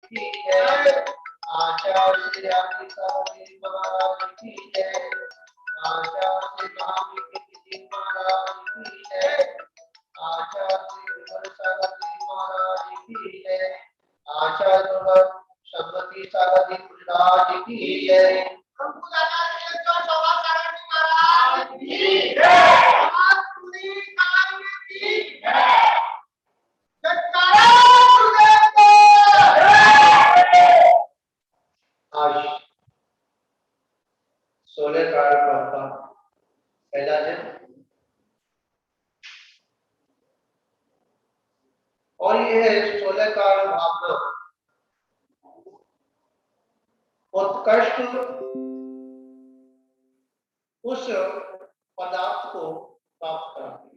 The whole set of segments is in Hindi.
की जय। आचार्य श्री आदि जी महाराज की जय। आचार्य श्री महावीर जी महाराज की जय। आचार्य श्री विमल जी महाराज की जय। आचार्य सरस्वती सागर जी महाराज की जय। महाराज की जय। आज 16 तारीख का पहला दिन और ये है 16 कारण भावना उत्कृष्ट उस पदार्थ को प्राप्त कराती है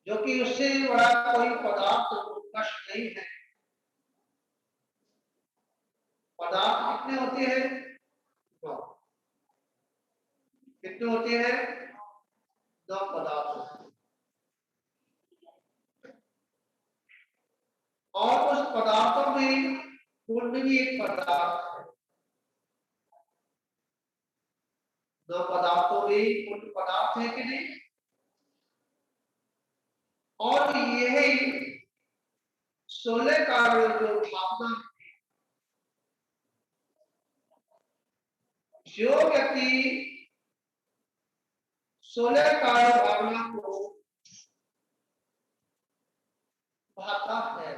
जो कि उससे बड़ा कोई पदार्थ उत्कृष्ट नहीं है। पदार्थ कितने होते हैं? दो। कितने होते हैं? दो पदार्थ होते हैं। और उस पदार्थों में पुण्य भी एक पदार्थ है। दो पदार्थों में पुण्य पदार्थ है कि नहीं? और यही 16 कारण जो भावना जो व्यक्ति 16 कारण भावना को भाता है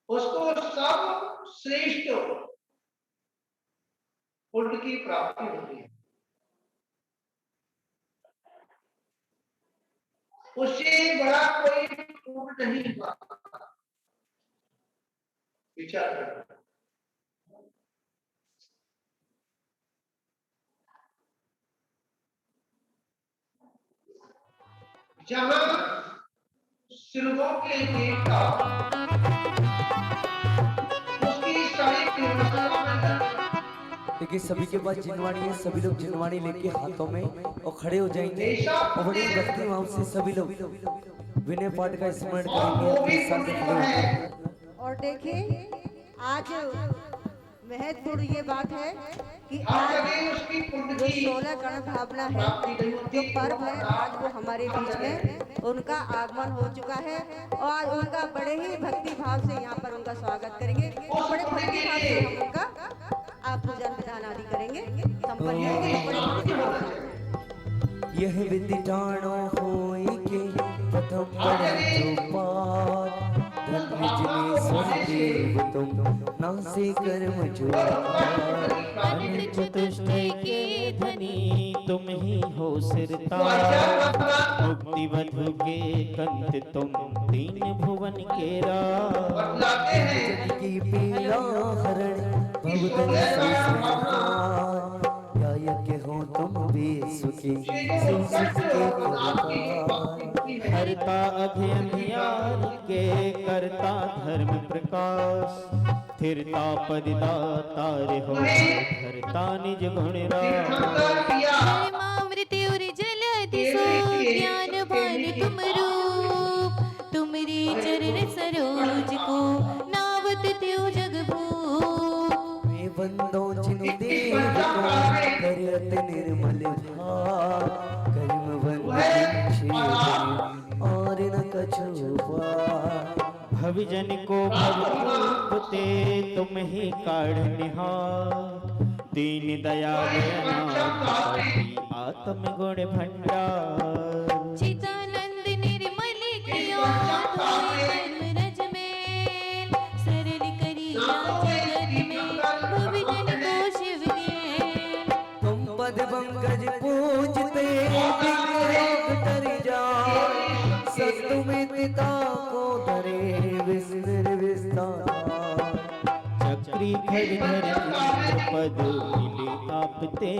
उसको सब श्रेष्ठ पुण्य की प्राप्ति होती है। उससे बड़ा कोई पुण्य नहीं हुआ। विचार करना। जहां सिर्फों के देवता उसकी सारी व्यवस्था देखिए सभी के पास जिनवाणी है, सभी लोग जिनवाणी लेके हाथों में और खड़े हो जाएंगे और बड़ी भक्ति भाव से सभी लोग विनय पाठ का स्मरण करेंगे अपने साथ खड़े होकर। और देखिए आज महत्वपूर्ण ये बात है कि आज जो 16 गण भावना है जो पर्व है आज वो हमारे बीच में उनका आगमन हो चुका है और आज उनका बड़े ही भक्ति भाव से यहाँ पर उनका स्वागत करेंगे। बड़े भक्ति भाव से हम उनका आप पूजन विधान आदि करेंगे संपन्न करेंगे बड़े भक्ति भाव से। यह विधि जानो होई के प्रथम पढ़े पाठ धन विजय देव तुम नासे कर्म जो अनंत चतुष्टय के धनी तुम ही हो सिरताज मुक्ति वधु के कंत तुम तीन भुवन के राज की पीड़ा हरण भवदन संसार के हो तुम भी सुखी सुख के हरता अभय अंधियार के करता धर्म प्रकाश स्थिरता पदिदातार हो धरता निज गुण मृत्यु जल दिसो ज्ञान भान तुम रूप तुमरी चरण सरोज को नावत त्यो जग भूप बंदो जिनु देव को करत निर्मल भार कर्म बंद और न कछु भविजन को भवते तुम ही काढ़ निहार दीन दयाल आत्म गुण भंडार चिदानंद निर्मल किया रज में सरल करी जगत में भविजन को शिव ने तुम पद पंकज पूजते तर जाए सत्तु में पिता को धरे विस्तर विस्तार चक्री खर पद मिले आप ते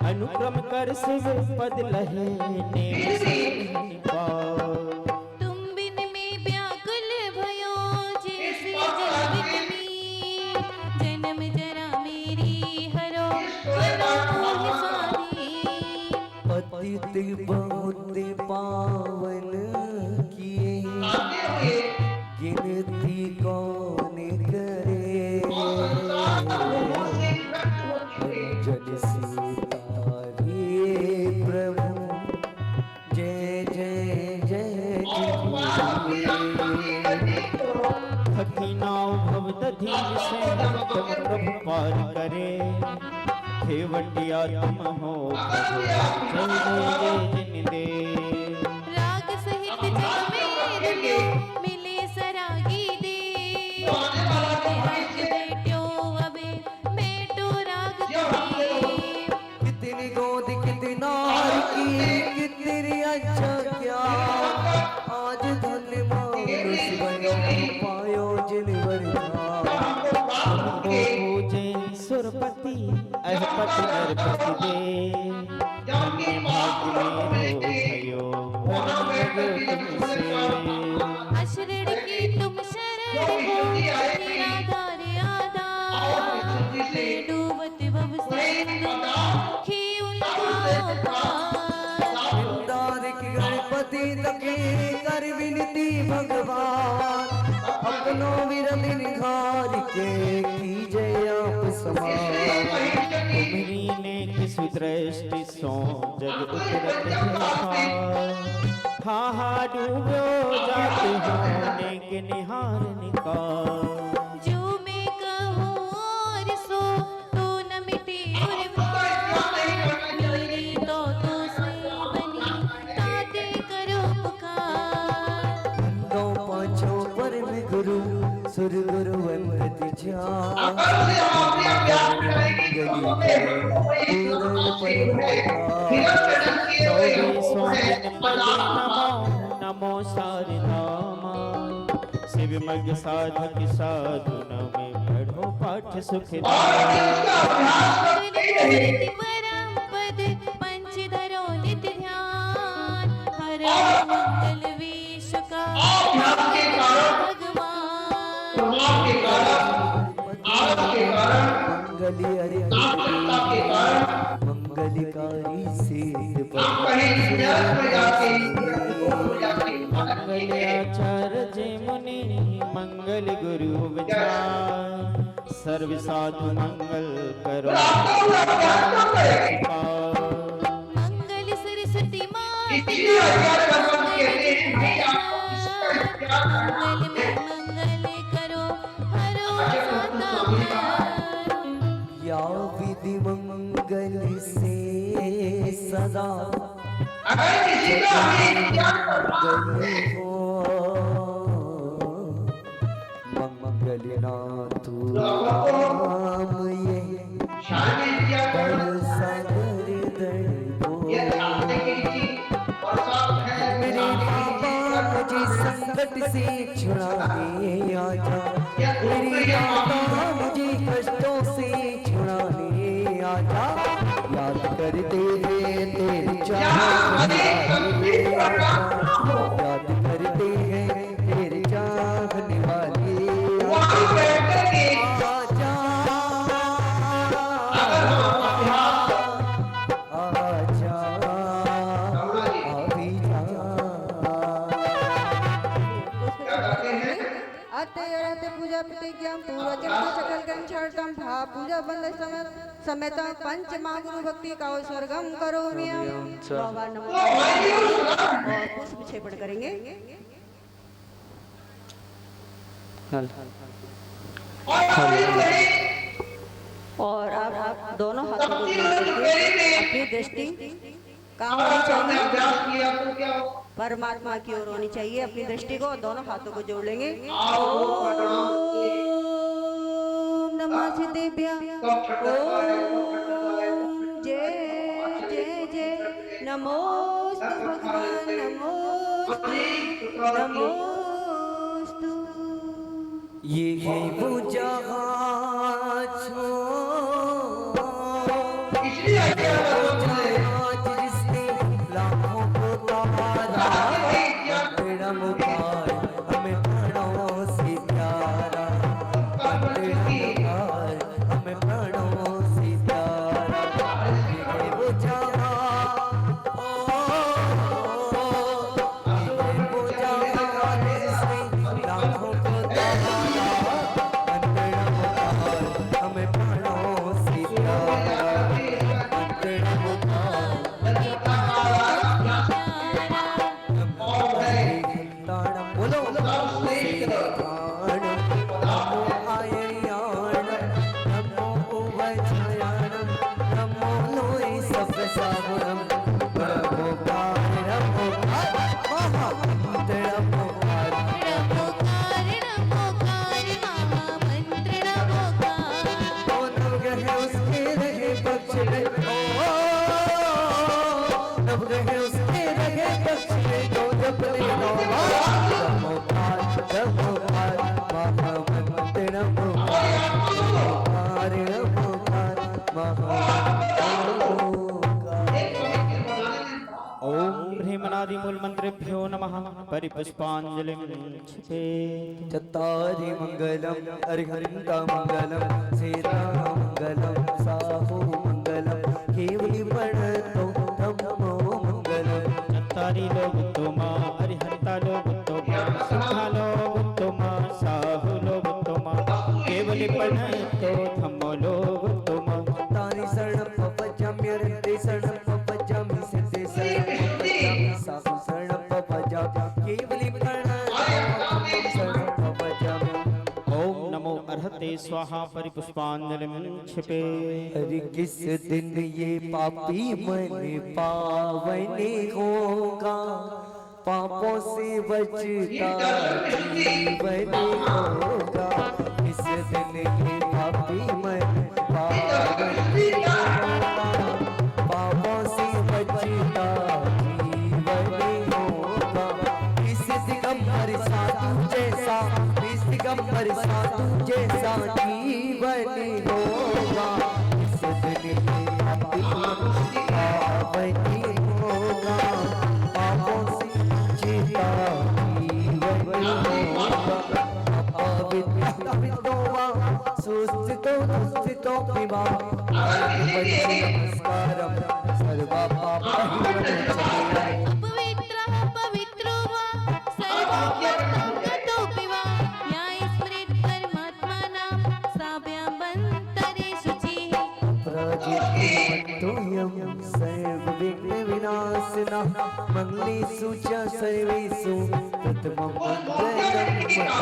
अनुक्रम कर शिव पद लहे ने तुम बिन में व्याकुल भयो जैसे जल में जन्म जरा मेरी हरो पतित बहुत पावन किए, आगे हुए गिनती कौन करे। लोगों से व्यक्त हो चुके जन सीतारे प्रभु जय जय जय और पाप की आत्मा की गति को थकी नाव भव दधीर से तुम प्रभु पार करे। हे वटिया तुम हो प्रभु जय जय जय जिन दे। राग सहित जग में रलो मिले सरागी दे। राग बेटो अबे बेटो राग दे। कितनी गोद कितना की कितनी अच्छा क्या, आज धन मानुष बनो पायो जिन वरदान। तुमको पूजे सुरपति अहपति नरपति दे। धन्य भाग मेरो भयो परम तुमसे। अशरण की तुम शरण हो तेरा धार आधार। मैं डूबत भव सिंधु खी उनका पार। दारिक गणपति तके कर विनती भगवान, अपनो विरल निहार के कीजय आप समान। तुम्हारी ने किस दृष्टि सो जग उतरत है। हाँ हाँ डूबो जाते हो नेक निहार निकाल। जो मैं कहूँ और सो तो न मिटे और मेरी तो से बनी ताते करो पुकार। दो पांचों परम गुरु सुर गुरु वंदत जान। नमो शारदामा शिव मग साधक साधु नमे पढ़ो पाठ सुख कीर्ति परम पद पंचधरो नित्य ध्यान। हर मंगल विश्व का मंगली अरे मंगलकारी सिद्ध मंगल आचार्य जय मुनि मंगल गुरु विचार। सर्व साधु मंगल करो मंगल सरस्वती माता मंगल में मंगल करो हरो सदा या विधि मंगल से सदा अगर किसी का भी ज्ञान मंगल हो। मंगल नाथ राम ये शादी किया पर सागर दर हो। ये आपने की बरसात है मेरे बाबा मुझे संकट से छुड़ाने आजा। मेरी माता मुझे कष्टों से छुड़ाने आजा। याद करते हैं तेरी चाहने वाले आजा। याद करते हैं तेरी चाहने वाले वहाँ बैठ के आजा। आजा अभी जा। क्या कहते हैं अते अरहते पूजा प्रतिज्ञां पूर्वजन्म सकल गंछार्थम भा पूजा बंद समेतं पंच महागुरु भक्ति का स्वर्गम करोमि हम। बाबा नमो और पुष्प छेपड़ करेंगे। और आप दोनों हाथों को जोड़ करके अपनी दृष्टि कहाँ होनी चाहिए? अभ्यास किया तो क्या हो परमात्मा की ओर होनी चाहिए। अपनी दृष्टि को दोनों हाथों को जोड़ लेंगे। ओम नमः सिद्धेभ्यः। ओम जय जय जय नमोस्तु भगवान नमोस्तु। ये है वो जहाँ छो इसलिए आज जिसने लाखों को तारा तेरा मुखार हमें प्राणों से प्यारा। तेरा मुखार हमें प्राणों से प्यारा। ये है वो जहाँ दक्षिणे दो जप ले नौमा नमोकार नमोकार महामंत्र नमोकार नमोकार महामंत्र ओम ह्रीमनादि मूल मंत्रेभ्यो नमः परिपुष्पांजलिं क्षिपेत् चत्तारि मंगलम हरिहरिता मंगलम सीता मंगलम साहु मंगलम केवली प्रणतो धम्मो मंगलम चत्तारि लोकोत्तमा हरिहरता लोकोत्तमा सिद्धा लोकोत्तमा साहु लोकोत्तमा केवली प्रणतो धम्मो लोकोत्तमा तानि शरणं पवचाम्य रते शरणं पवचामि सिद्धे शरणं पवचामि साहु शरणं पवचामि केवली प्रणतो शरणं पवचामि ओम नमो अर्हते स्वाहा परिपुष्पांजलिं क्षिपेत् हरि किस दिन ये पापी मन पावन होगा पापों से बचता जीवन होगा इस दिन ये पापी मन पावन होगा पापों से बचता जीवन होगा इस दिगंबर साधु जैसा इस दिगंबर साधु जैसा जीवन होगा इस दिन ये पापी मन पावन होगा पापों से जीता जीवन होगा पवित्रो वा सुस्थितो दुस्थितो पिबा नमस्कारम सर्वा पापहिमनोचते अपवित्रः पवित्रो वा सर्वोपतोऽपि वा या स्मरेत् परमात्मानं साभ्यामन्तरे शुचिः प्रजितोऽयं सर्वविघ्नविनाशिनः मंगलेषु च सर्वेषु प्रथमं मङ्गलं मता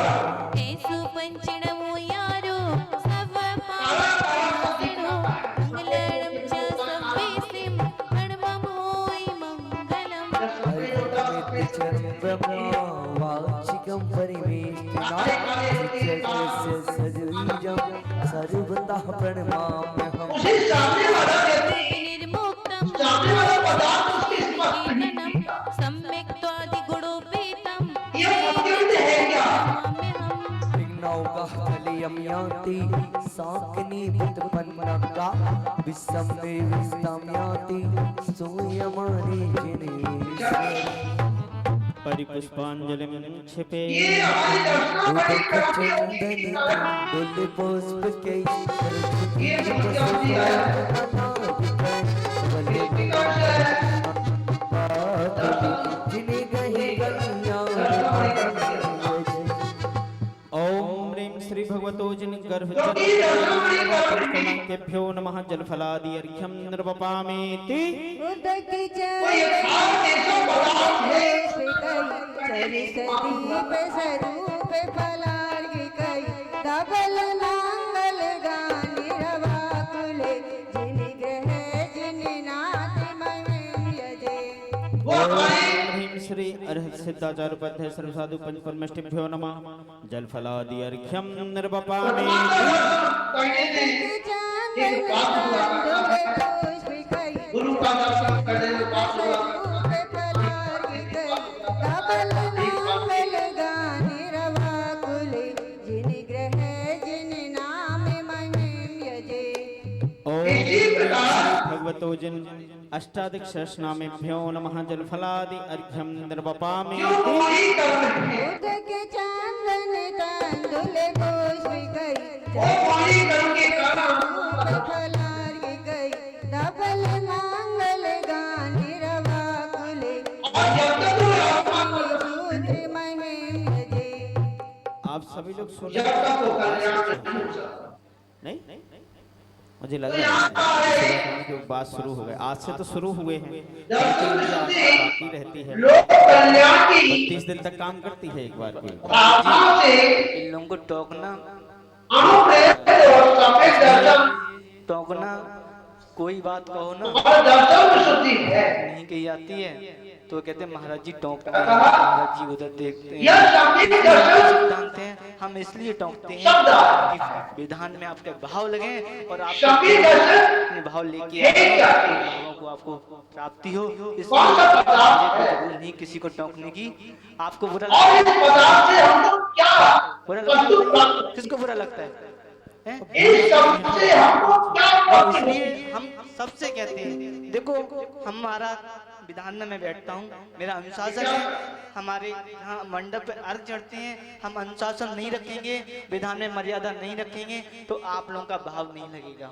एषु पञ्चणमो यारो सर्वपापनाशिनो मङ्गलं च सर्वेषां प्रणमं होयि मङ्गलम् वाचिकं परिवेष्टिना सजवीजं सर्वतः प्रणमाम्यहम् निर्मुक्तं सम्यक् त्वादिगुणोपेतं विघ्नौगः याति साकिनीभूतपन्नगा विस्मये विस्तां याति सूयमाने जिनेश्वर परिपुष्पांजलिं क्षिपेत् उदकचन्दनि तुल्य पुष्प के जिन्हें गही गलियां ओम ह्रीं श्री भगवतो जिन गर्भ केभ्यो नमः जलफलादि अर्घ्यं निर्वपामेति उदक सदीप स्वरूप फलार्घिकै धवल नांगल गानि रवाकुले जिन ग्रह जिन नाथ मयजे ओम ह्रीं श्री अर्हत सिद्धाचार्य उपाध्याय सर्वसाधु पंच परमेष्टिभ्यो नमः जलफलादि अर्घ्यं निर्वपामेति गुरु का दर्शन करने के बाद भगवतो जिन अष्टादश सहस्रनामेभ्यो नमः जलफलादि अर्घ्यं निर्वपामि उदक चंदन तंदुल पुष्पिकै फलार्घिकै धवल नांगल गानि रवाकुले सूत्र महेन्द्र आप सभी लोग सुन नहीं मुझे लग रहा है कि बात शुरू हो गई आज से तो शुरू हुए हैं बाकी रहती है 30 दिन तक काम करती है एक बार की इन लोगों को टोकना कोई बात कहो ना नहीं कही जाती है तो कहते हैं महाराज जी टोकते हैं महाराज जी उधर देखते हैं जानते हैं हम इसलिए टोकते हैं कि विधान में आपके भाव लगे और आप अपने भाव लेके आए भावों को आपको प्राप्ति हो इसलिए जरूर किसी को टोकने की। आपको बुरा और लगता इस पदार्थ से हमको क्या बुरा वस्तु लगता प्राप्त है? किसको बुरा लगता है? हैं? इस शब्द से हमको क्या प्राप्त होती इसलिए है? हम सबसे कहते हैं, देखो हमारा विधान में मैं बैठता हूँ, मेरा अनुशासन है। हमारे यहाँ मंडप पे अर्घ चढ़ते हैं, हम अनुशासन नहीं रखेंगे, विधान में मर्यादा नहीं रखेंगे, तो आप लोगों का भाव नहीं लगेगा।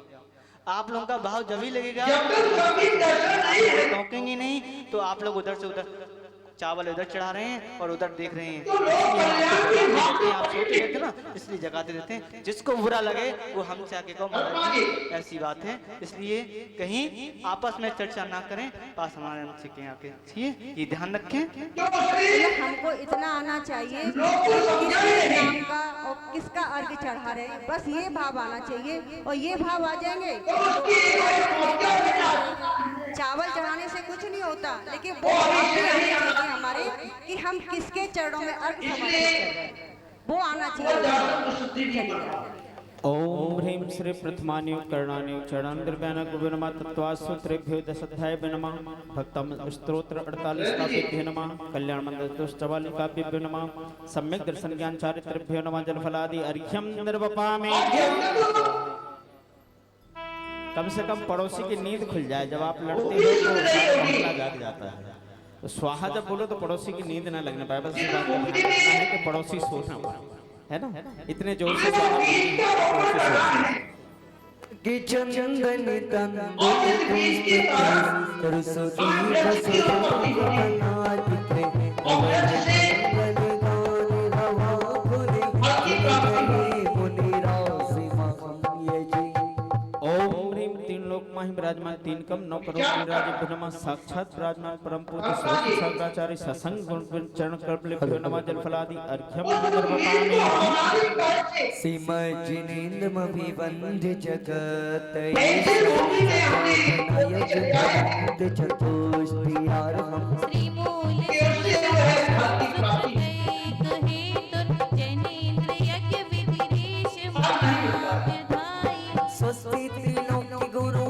आप लोगों का भाव जब ही लगेगा, जब तक संगीत दर्शन नहीं है टोकेंगे नहीं, तो आप लोग उधर से उधर चावल इधर चढ़ा रहे हैं और उधर देख रहे हैं। तो लोग कल्याण की आप सोते रहते ना, इसलिए जगाते रहते हैं। जिसको बुरा लगे वो हमसे आके को महाराज जी ऐसी बात है, इसलिए कहीं आपस में चर्चा ना करें, पास हमारे हमसे कहीं आके, ठीक है, ये ध्यान रखें। मतलब हमको इतना आना चाहिए कि किसके नाम का और किसका अर्घ चढ़ा रहे हैं, बस ये भाव आना चाहिए। और ये भाव आ जाएंगे चावल चढ़ाने से कुछ नहीं होता, लेकिन वो भाव भी आने चाहिए हमारे कि हम किसके चरणों में अर्घ समर्पित कर रहे हैं, वो आना चाहिए। ओम ह्रीं श्री प्रथमान्यो कर्णान्यो चरणान्द्रव्यान गुरुनमा तत्वासूत्रेभ्यो दशाध्याय नमः भक्तम स्तोत्र 48 काव्येभ्यो नमः कल्याण मंत्र दुष्टवाल काव्येभ्यो नमः सम्यक दर्शन ज्ञान चारित्रेभ्यो नमः जलफलादि अर्घ्यम निर्वपामि। कम से कम पड़ोसी की नींद खुल जाए। जब आप लड़ते हो तो सारा मोहल्ला जाग जाता है। तो स्वाहा जब बोलो तो पड़ोसी की नींद ना लगने पाए, बस इस बात का ध्यान रखना है कि पड़ोसी सोना है ना, इतने जोर से कि चंदन तंदुल पुष्प सरस्वती बसुधरी बना चित्रे विराजमान तीन कम 9 करोड़ विराज नमः साक्षात विराजमान परम पूज्य सरस्वती सागराचार्य सत्संग गुण चरण कल्पले नमः जलफलादि अर्घ्यम निर्वपामि। सीमा जिनेन्द्रमभिवन्द्य जगत चतुष्टियार्हम् श्रीमूल जैनेन्द्र यज्ञ विधिरेश महाव्यधाय स्वस्ति त्रिलोकी गुरु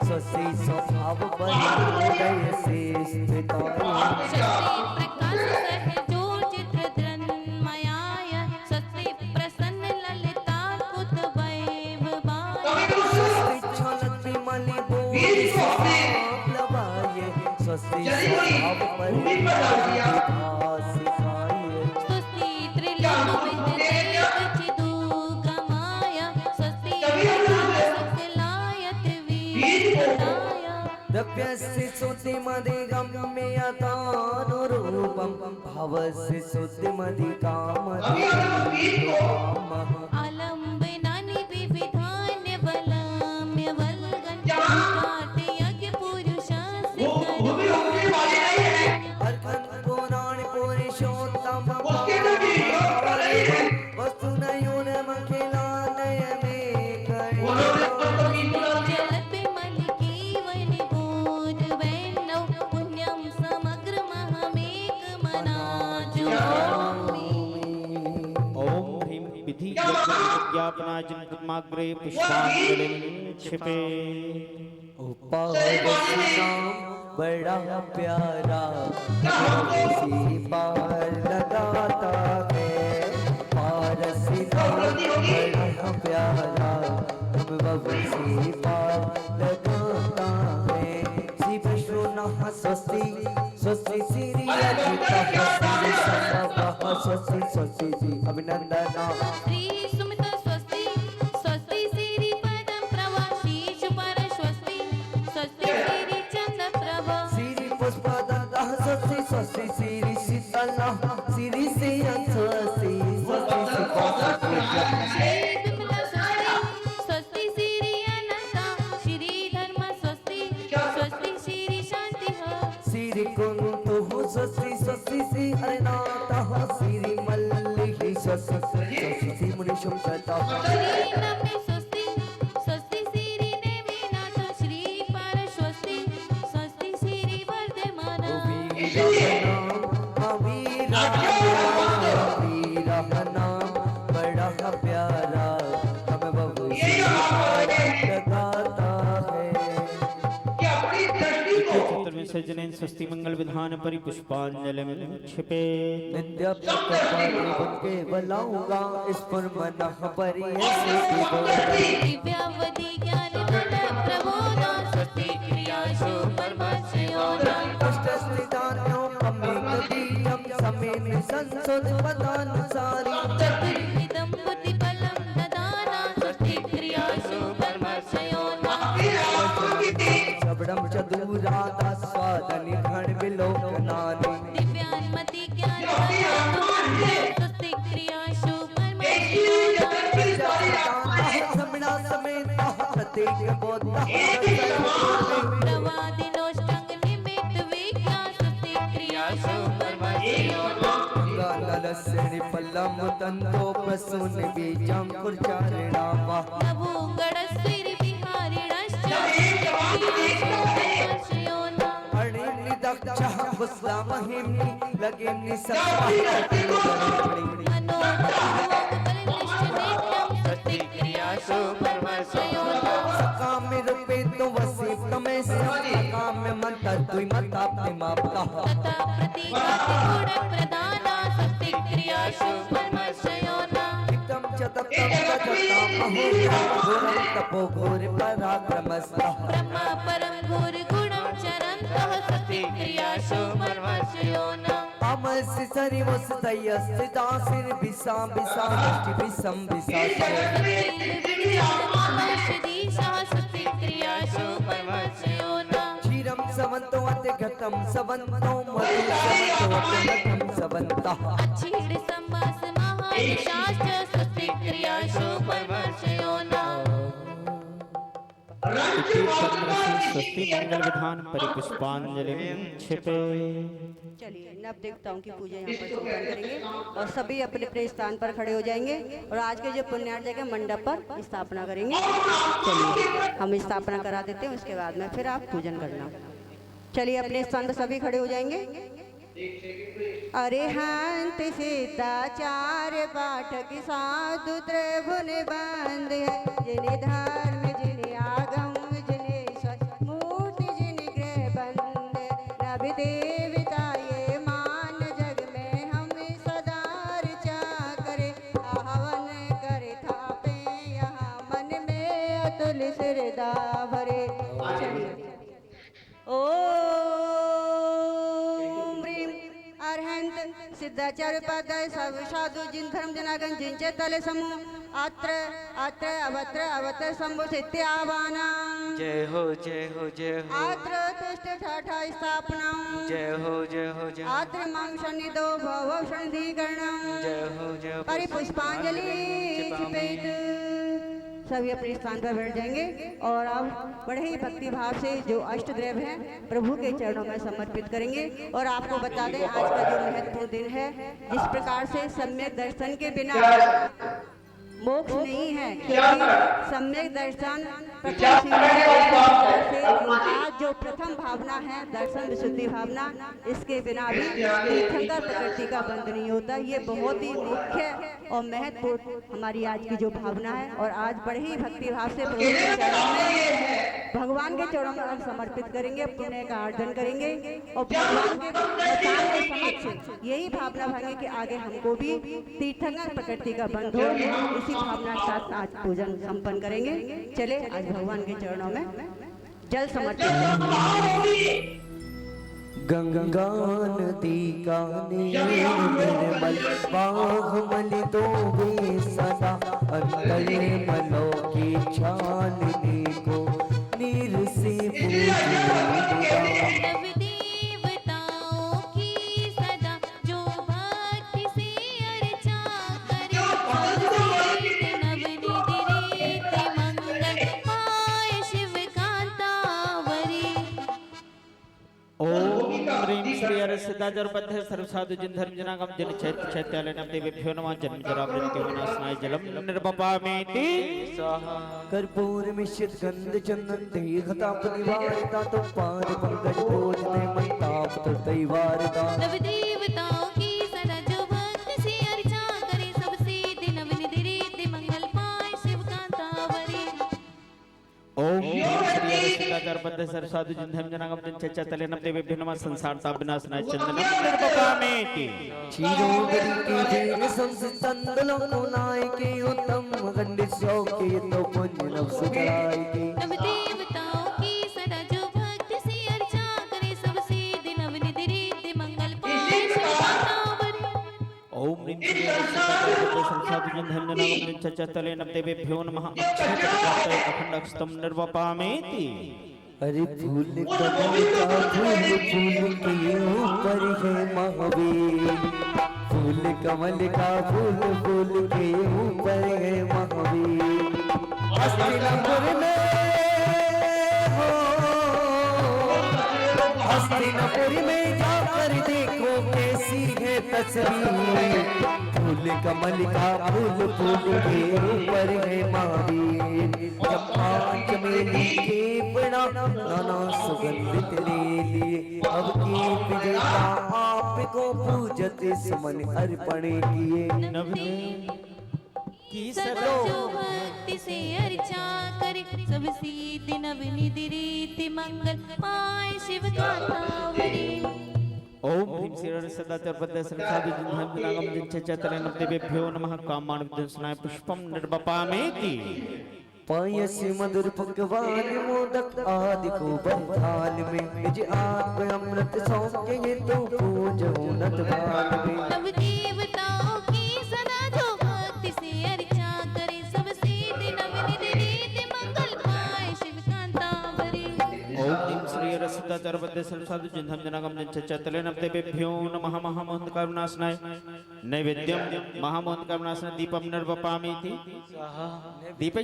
स्वस्ति स्वभाव परिहृदय से स्थिताय स्वस्ति प्रकाश सहजो चित्रधन्मयाय स्वस्ति प्रसन्न ललिता कुत वैभवाय स्वस्ति छलति मलिबोधि प्लवाय स्वस्ति स्वभाव परिहृदय सिखाय स्वस्ति त्रिलोक विदित चिदुगमाय स्वस्ति सकलायत वीरताय दप्यस्य सुति मदिगम्यतानुरूपं भवस्य सुति मदिकामधिकामः आलम्बनानि विविधान्य बलाम्य वल्गन् काटयज्ञ पुरुषास्य अर्घं पुराण पुरुषोत्तम वस्तुनयोनमखिलानय मे जलपे मलिकीवन बोध वैनौ पुण्यं समग्रमहमेकमनाजुहोमि। ओम ह्रीं विधि यज्ञापनाजिन्माग्रे पुष्पाञ्जलिं क्षिपे। नाम बड़ा प्यारा उसी पार लगाता है पारसी बड़ा प्यारा उसी पार लगाता है श्री विष्णु नः स्वस्ति स्वस्ति श्री अजिता स्वस्ति स्वस्ति जी अभिनंदना श्री सुमित स्वस्ति स्वस्ति श्री पदम प्रभा श्री शुपर स्वस्ति स्वस्ति श्री चंद्र प्रभा श्री पुष्पदत्ता स्वस्ति स्वस्ति श्री शीतला श्री से स्वस्ति स्वस्ति श्री विमला स्वस्ति स्वस्ति श्री अनंता श्री धर्म स्वस्ति स्वस्ति श्री शांति श्री कुंतु स्वस्ति स्वस्ति श्री हरिनाथ श्री मल्लिहि स्वस्ति स्वस्ति श्री मुनिषुम सता श्री नमे स्वस्ति स्वस्ति श्री नेमिनाथ श्री पार स्वस्ति स्वस्ति श्री वर्धमान बड़ा प्यारा हमें भविष्य लगाता है क्या बड़ी दृष्टि को विसर्जनेन स्वस्ति मंगल विधान परिपुष्पांजलिं क्षिपे नित्य बन के बलाऊंगा इस पर मन परी ऐसे दिव्यावधि ज्ञान गुण प्रबोधा स्वस्ति क्रियासु परमश्रयोना अष्टस्थितान्यों कम्मीकबीजं समेत संसोधपदानुसारी चतुर्विधं बुद्धिबलं ददाना स्वस्ति क्रियासु परमश्रयोना शबडं चतुरादा स्वादनि घण विलोकनानि दिव्यान्मति ज्ञान स्वस्ति क्रियासु परमश्रयोना समणा समेत प्रत्येक बोधा प्रवादिनोष्टंग निमित्त विज्ञा स्वस्ति क्रियासु परमश्रयोना गानलस्य निपल्लम तंतो प्रसून बीजं कुर्चारिणा वा नभोगणस्वीरि विहारिणश्च परमश्रयोना अणिनि दक्षः कुस्लामहिम्नि लगिम्नि सत्त्वा सकामे रूपे तो वसी तमे सकामे मंत्र दुई मताप्ति मापता एकदम चतकम चतकम घोरम तपो घोर पराक्रमस्ता ब्रह्मा परम घोर गुणं चरन्तः सति क्रियासु परमश्रयोना अमस्य सरिवस तयस्य दासिर बिसां बिसां दृष्टि बिसं बिसास्य क्षीरं सवन्तो अति घटं सवन्तो मधु सवन्तो अति घटं सवन्तः इति तन्मसि स्वस्ति मंगल विधान परिपुष्पांजलिं क्षिपे चलिए नव देवताओं की पूजा यहाँ पर संपन्न करेंगे और सभी अपने अपने स्थान पर खड़े हो जाएंगे और आज के जो पुण्यार्थ के मंडप पर स्थापना करेंगे। चलिए हम स्थापना करा देते हैं, उसके बाद में फिर आप पूजन करना। चलिए अपने स्थान पर सभी खड़े हो जाएंगे। अरिहंत सिद्धाचार्य पाठक साधु त्रिभुवन बंद है जिन्हें धर्म जिन्हें आगम जिन्हें मूर्ति जिन्हें गृह बंद नवि देवता ये मान जग में हम सदा ऋचा करे आह्वान करे थापे यहाँ मन में अतुल श्रद्धा भरे। ओम ह्रीं अरहंत सिद्धाचार्य पादाय सर्व साधु जिन धर्म जनागन जिनचे तले समूह अत्र अत्र अवत्र अवत्र शंभु सिद्धि आवाना जय हो जय हो जय हो अत्र तिष्ठ ठाठा स्थापना जय हो जय हो जय हो अत्र मां सन्निधो भव सन्निधिकरणं जय हो परिपुष्पांजलि क्षिपेत। सभी अपने स्थान पर बैठ जाएंगे और अब बड़े ही भक्ति भाव से जो अष्टद्रव्य हैं प्रभु के चरणों में समर्पित करेंगे। और आपको बता दें आज का जो महत्वपूर्ण दिन है, जिस प्रकार से सम्यक दर्शन के बिना मोक्ष नहीं है, क्योंकि सम्यक दर्शन प्रथम से आज जो प्रथम भावना है दर्शन विशुद्धि भावना, इसके बिना भी तीर्थंकर प्रकृति का बंध नहीं होता। ये बहुत ही मुख्य और महत्वपूर्ण हमारी आज की जो भावना है। और आज बड़े ही भक्ति भाव से प्रभु के चरणों में भगवान के चरणों में हम समर्पित करेंगे, पुण्य का आर्जन करेंगे और भगवान के समक्ष यही भावना भागे कि आगे हमको भी तीर्थंकर प्रकृति का बंध हो। इसी भावना के साथ आज पूजन संपन्न करेंगे। चले आज भगवान के चरणों में जल समर्पित गंगा नदी का निर्मल बाहुमल तो भी सदा अंतर मनो की छानने को नीर से देवताओं की सदा जो भक्ति से अर्चा करे नवनिधि रीति मंगल पाय शिव कांतावरी। ओम ह्रीं श्री हरि सिद्धाचार्य पद्य सर्वसाधु जिन धर्म जनागम जिन चैत्य चैत्यालय नम देवेभ्यो नमः जन्म जरा मृत्यु विनाशनाय जलम निर्वपामेति स्वाहा। कर्पूर मिश्रित गंध चंदन देहताप निवारता तो पार पंकज बोझ दे मंताप तो दैवारता नव देवताओं की सदा जो भक्ति से अर्चा करे सब सिद्धि नवनिधि रीति मंगल पाय शिव कांतावरी। ओम ह्रीं श्री हरि सिद्धाचार्य चरपद्य सर साधु जिन धम जनागम जिन चचा तले नम देवे नमः संसार ताप विनाशनाय चंदनम निर्वपामेति क्षीरोदरी के भेद संस्तंदलों को नाय के उत्तम खंडित शौ के तो पुण्य नव सुचराय के नव देवताओं की सदा जो भक्त से अर्चा करे सब सिद्धि नव निधि रीति मंगल पाए शिव कांतावरी। ओम ह्रीं श्री चरपद्य सर साधु जिन धम जनागम जिन चचा तले नम देवेभ्यो नमः अक्षय अखंड अक्षतम निर्वपामेति। अरे फूल कमल का फूल के ऊपर है महावीर फूल कमल का फूल के ऊपर है महावीर हस्तिनापुर में हो हस्तिनापुर में जाकर देखो कैसी है तस्वीर फूल कमल का फूल के ऊपर है महावीर चंपा चमेली के बड़ा नाना सुगंधित ले लिए अब की विजेता आपको पूजत समन अर्पण किए की सदा जो भक्ति से अर्चा करे सब सिद्धि नव निधि रीति मंगल पाए शिव कांतावरी। ओम ह्रीं श्री सदा चरपद्य सर साधु जिन धम जनागम जिन चचा तले नम देवेभ्यो नमः कामान् विद्युन्सनाय पुष्पम निर्वपामेति। पायसी मधुर पकवान मोदक आदि को बरधान में निज आत्म अमृत सौंपे ये तो पूजो नत भान में नव देवताओं की सदा जो भक्ति से अर्चा करे सब सिद्धि नव निधि रीति मंगल पाए शिव कांतावरी। ओम ह्रीं श्री रसदा चरपद्य सर साधु जिन धम जनागम जिन चचा तले नम देवेभ्यो नमः महामोहन करुणासनाय नैवेद्यम महामोहन करुणासनाय दीपम निर्वपामेति। दीप ही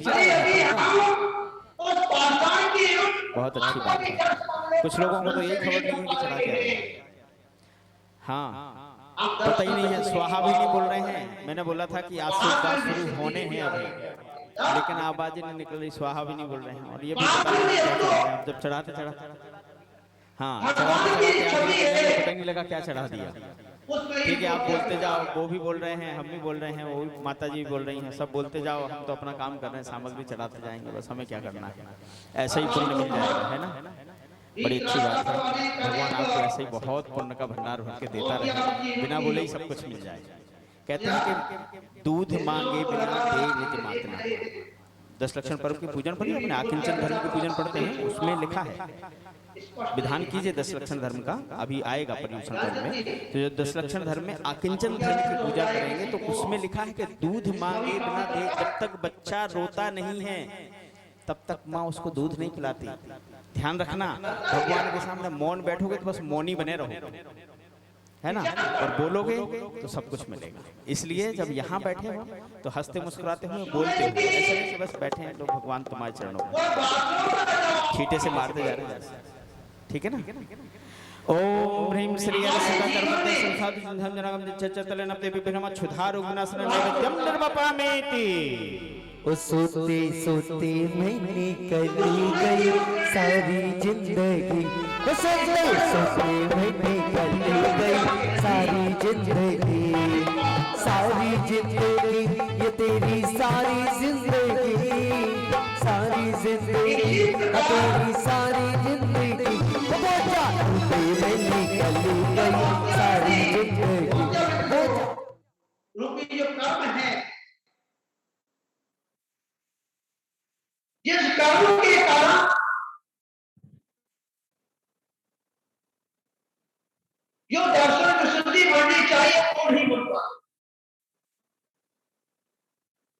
बहुत अच्छी बात है। कुछ लोगों को तो यही खबर नहीं है कि चढ़ा क्या है। हाँ पता ही नहीं है, स्वाहा भी नहीं बोल रहे हैं। मैंने बोला था कि आज से उपवास शुरू होने हैं अभी, लेकिन आवाज ही नहीं निकल रही, स्वाहा भी नहीं बोल रहे हैं। और ये भी पता नहीं क्या चढ़ा रहे हैं। जब चढ़ाते हाँ चढ़ाते पता नहीं लगा क्या चढ़ा दिया। ठीक है, आप बोलते जाओ, वो भी बोल रहे हैं, हम भी बोल रहे हैं, वो भी माता जी भी बोल रही हैं, सब बोलते जाओ। हम तो अपना काम कर रहे हैं, सामग्री चढ़ाते जाएंगे, बस हमें क्या करना है। ऐसा ही पुण्य मिल जाएगा, है ना। बड़ी अच्छी बात है, भगवान आपको ऐसे ही बहुत पुण्य का भंडार भर के देता रहे, बिना बोले ही सब कुछ मिल जाएगा। कहते हैं कि दूध मांगे बिना दे निज मात न। 10 लक्षण पर्व के पूजन पर अपने आकिंचन धर्म के पूजन पढ़ते हैं, उसमें लिखा है विधान कीजिए 10 लक्षण धर्म का, अभी आएगा पर्युषण पर्व में। तो जो 10 लक्षण धर्म में आकिंचन धर्म की पूजा करेंगे तो उसमें लिखा है कि दूध मांगे बिना दे। जब तक बच्चा रोता नहीं है तब तक माँ उसको दूध नहीं पिलाती। ध्यान रखना, भगवान के सामने मौन बैठोगे तो बस मौन ही बने रहो, है ना, और बोलोगे तो सब कुछ मिलेगा। इसलिए जब यहाँ बैठे हो तो हंसते मुस्कुराते हुए बोलते हो, ऐसे नहीं कि बस बैठे हैं तो भगवान तुम्हारे चरणों में छींटे से मारते जा रहे हैं, ठीक है ना। ओम ह्रीं श्री रसदा चरपद्य सर साधु जिन धम जनागम जिन चचा तले नम देवेभ्यो नमः क्षुधा रोग विनाशनाय नैवेद्यम निर्वपामेति। सोते सोते मैंने कली गई सारी जिंदगी सोते सोते मैंने कली गई सारी जिंदगी ये तेरी सारी जिंदगी तेरी सारी जिंदगी मैंने कली गई सारी जिंदगी। रूपी जो कर्म है, जिस कर्म के कारण जो दर्शन विशुद्धि बढ़नी चाहिए वो नहीं बन पाती,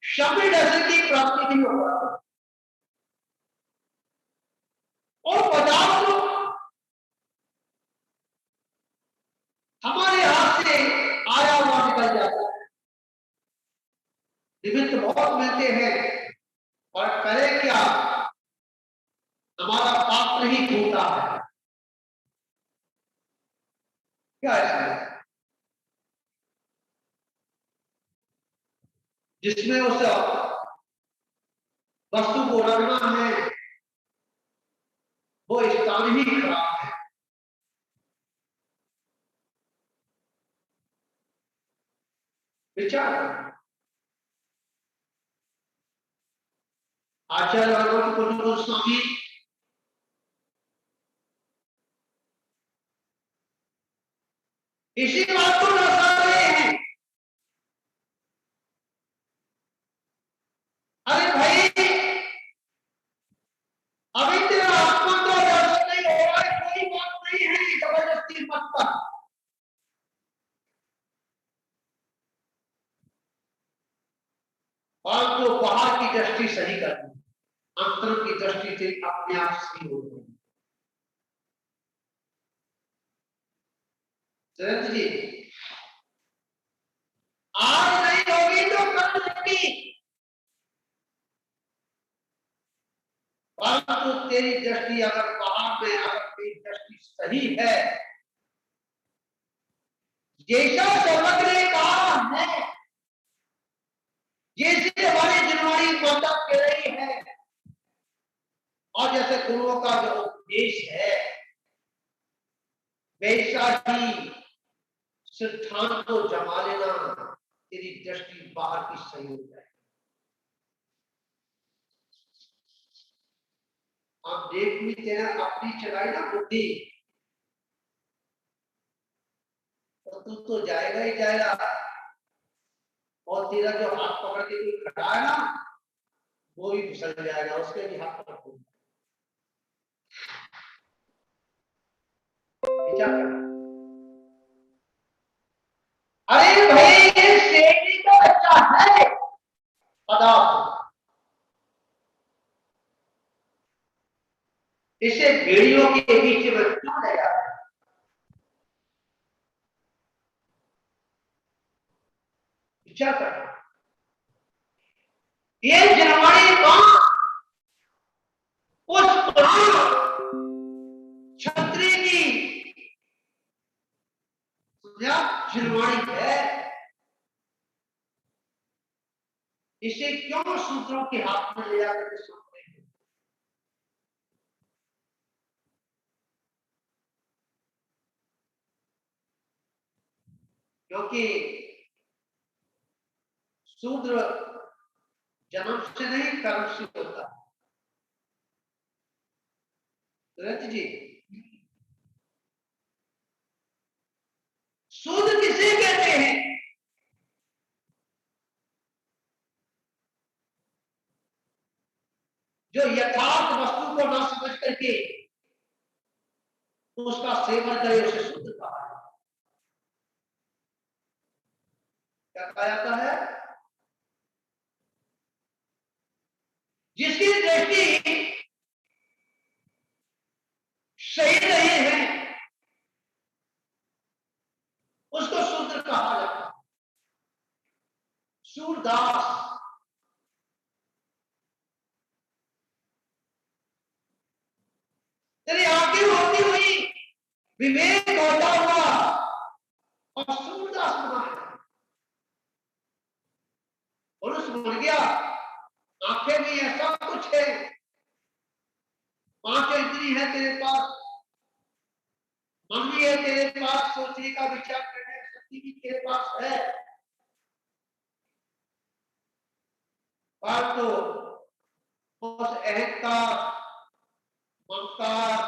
शब्द दर्शन की प्राप्ति नहीं हो पाती, और पदार्थ हमारे हाथ से आया हुआ निकल जाता है। निमित्त बहुत मिलते हैं और करें क्या, हमारा पात्र ही खोता है। क्या इसमें जिसमें उस वस्तु को रखना है वो स्थान ही खराब है। विचार आचार्य भगवत गोस्वामी इसी बात को दर्शा रहे हैं। अरे भाई, अभी तेरा आत्मा का दर्शन नहीं हो रहा है, कोई बात नहीं है, जबरदस्ती मत कर। और तो बाहर की दृष्टि सही करनी, अंतर की दृष्टि से अपने आप सही हो गई। जयंत जी, आज नहीं होगी तो कल होगी, परंतु तेरी दृष्टि अगर बाहर में, अगर तेरी दृष्टि सही है, जैसा सर्वज्ञ ने कहा है, जैसे हमारी जिनवाणी माता कह रही है, और जैसे गुरुओं का जो उपदेश है, वैसा ही सिद्धांत को जमा लेना, तेरी दृष्टि बाहर की सही हो जाए। आप देख भी तेरा अपनी चलाई ना बुद्धि, तो तू तो जाएगा ही जाएगा, और तेरा जो हाथ पकड़ के कोई खड़ा है ना, वो भी फिसल जाएगा, उसके भी हाथ पकड़ के क्या करना। अरे भाई, ये शेरनी का बच्चा है पदार्थ, इसे भेड़ियों के बीच में क्यों ले जाता है? विचार करना। ये जनवाणी कौन, उस प्राण क्षत्रिय की जनवाणी है, इसे क्यों सूत्रों के हाथ में ले जाकर के सुनते हैं? क्योंकि शूद्र जन्म से नहीं, कर्म से होता है। जी, शूद्र किसे कहते हैं? जो यथार्थ वस्तु को न समझ करके उसका सेवन करे, उसे शूद्र कहा है। क्या कहा जाता है? जिसकी दृष्टि सही नहीं है, उसको शूद्र कहा जाता है। सूरदास, तेरी आंखें होती हुई, विवेक होता हुआ, और सूरदास बना है, पुरुष बन गया, आंखें भी है, सब कुछ है, पांच इंद्री है तेरे पास, मन भी है तेरे पास, सोचने का विचार करने की शक्ति भी तेरे पास है, पर तो उस अहंकार, ममकार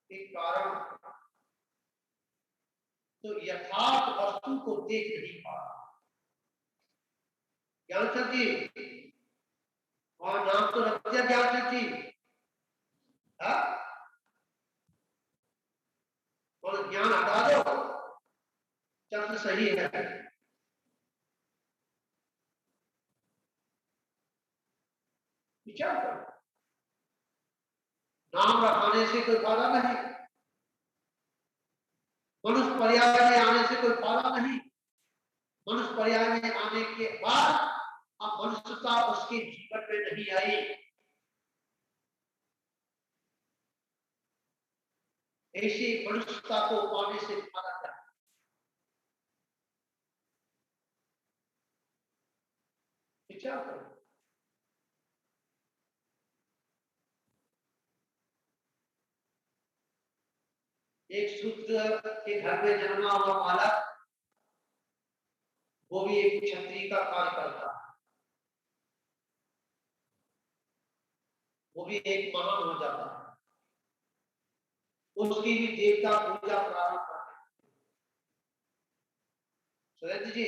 के कारण तो यथार्थ वस्तु को देख नहीं पा रहा। ज्ञानचंद जी, और नाम तो रख दिया ज्ञानचंद जी, और ज्ञान हटा दो, चंद सही है। विचार करो, नाम रखाने से कोई फायदा नहीं, मनुष्य पर्याय में आने से कोई फायदा नहीं, मनुष्य पर्याय में आने के बाद अब मनुष्यता उसके जीवन में नहीं आई, ऐसी मनुष्यता को पाने से फायदा क्या? विचार करो। एक शूद्र के घर में जन्मा हुआ बालक, वो भी एक क्षत्रिय का कार्य करता है, वो भी एक महान हो जाता है, उसकी भी देवता पूजा प्रारंभ करते हैं। सुरेंद्र जी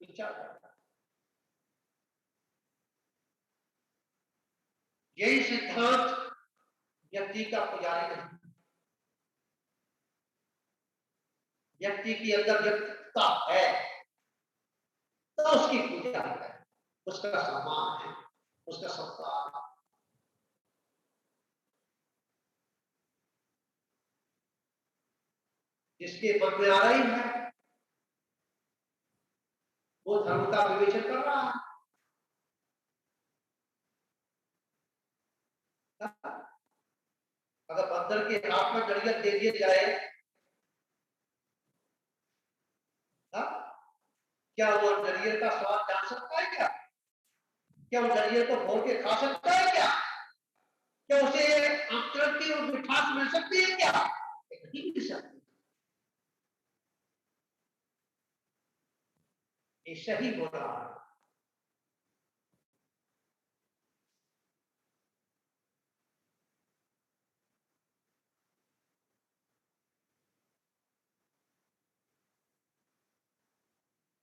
विचार करना। यही सिद्धांत व्यक्ति का पुजारी नहीं, व्यक्ति की अंदर व्यक्तित्वता है तो उसकी पूजा है, उसका सम्मान है, उसका सत्कार है। जिसके मन में आ रही है वो धर्म का विवेचन कर रहा है। अगर बंदर के हाथ में जड़ियत दे दिया जाए, क्या वो जड़ियत का स्वाद जान सकता है क्या? क्या वो जड़ियत को भोर के खा सकता है क्या? क्या उसे अंतरंग की और मिठास मिल सकती है क्या? नहीं मिल सकती। ये सही हो रहा है।